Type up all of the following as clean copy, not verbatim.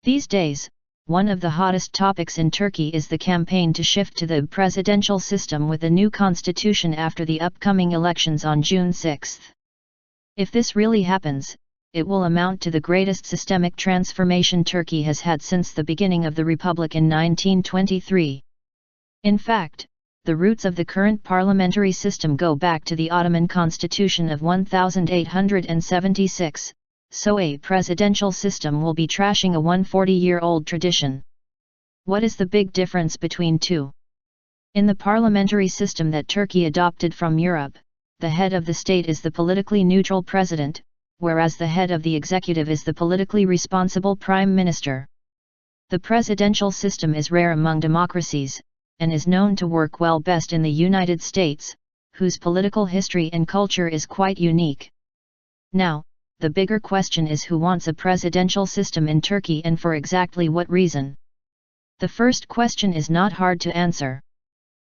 These days, one of the hottest topics in Turkey is the campaign to shift to the presidential system with a new constitution after the upcoming elections on June 6. If this really happens, it will amount to the greatest systemic transformation Turkey has had since the beginning of the republic in 1923. In fact, the roots of the current parliamentary system go back to the Ottoman Constitution of 1876, so a presidential system will be trashing a 140-year-old tradition. What is the big difference between two? In the parliamentary system that Turkey adopted from Europe, the head of the state is the politically neutral president, whereas the head of the executive is the politically responsible prime minister. The presidential system is rare among democracies, and is known to work well best in the United States, whose political history and culture is quite unique. Now, the bigger question is who wants a presidential system in Turkey and for exactly what reason? The first question is not hard to answer.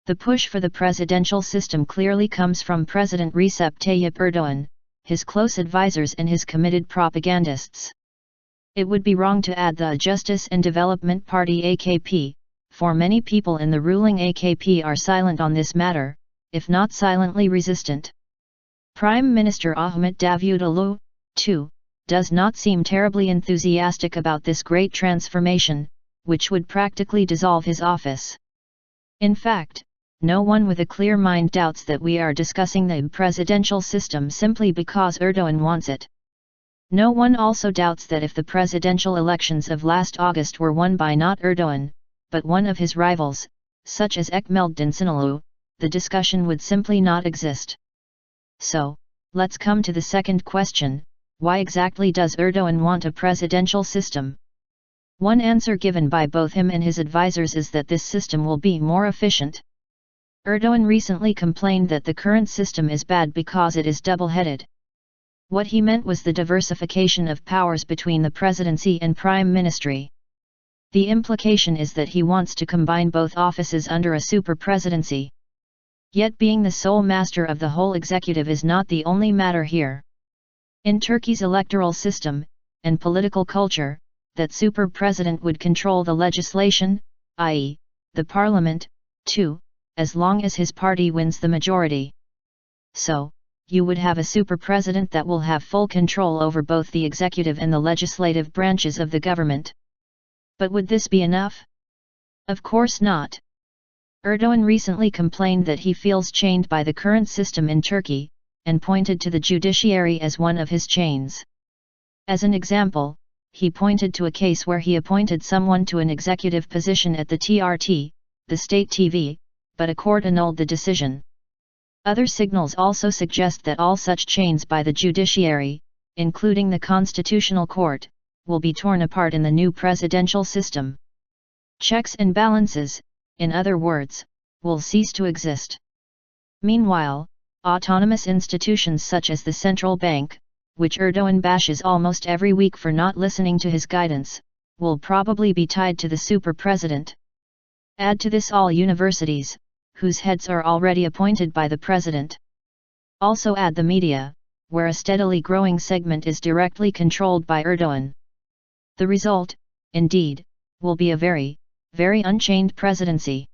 The push for the presidential system clearly comes from President Recep Tayyip Erdoğan, his close advisors and his committed propagandists. It would be wrong to add the Justice and Development Party AKP, for many people in the ruling AKP are silent on this matter, if not silently resistant. Prime Minister Ahmet Davutoğlu, too, does not seem terribly enthusiastic about this great transformation, which would practically dissolve his office. In fact, no one with a clear mind doubts that we are discussing the presidential system simply because Erdoğan wants it. No one also doubts that if the presidential elections of last August were won by not Erdoğan, but one of his rivals, such as Ekmel Dinçinoğlu, the discussion would simply not exist. So, let's come to the second question: why exactly does Erdoğan want a presidential system? One answer given by both him and his advisors is that this system will be more efficient. Erdoğan recently complained that the current system is bad because it is double-headed. What he meant was the diversification of powers between the presidency and prime ministry. The implication is that he wants to combine both offices under a super-presidency. Yet being the sole master of the whole executive is not the only matter here. In Turkey's electoral system, and political culture, that super-president would control the legislation, i.e., the parliament, too, as long as his party wins the majority. So, you would have a super-president that will have full control over both the executive and the legislative branches of the government. But would this be enough? Of course not. Erdoğan recently complained that he feels chained by the current system in Turkey, and pointed to the judiciary as one of his chains. As an example, he pointed to a case where he appointed someone to an executive position at the TRT, the state TV, but a court annulled the decision. Other signals also suggest that all such chains by the judiciary, including the Constitutional Court, will be torn apart in the new presidential system. Checks and balances, in other words, will cease to exist. Meanwhile, autonomous institutions such as the central bank, which Erdoğan bashes almost every week for not listening to his guidance, will probably be tied to the super-president. Add to this all universities, whose heads are already appointed by the president. Also add the media, where a steadily growing segment is directly controlled by Erdoğan. The result, indeed, will be a very, very unchained presidency.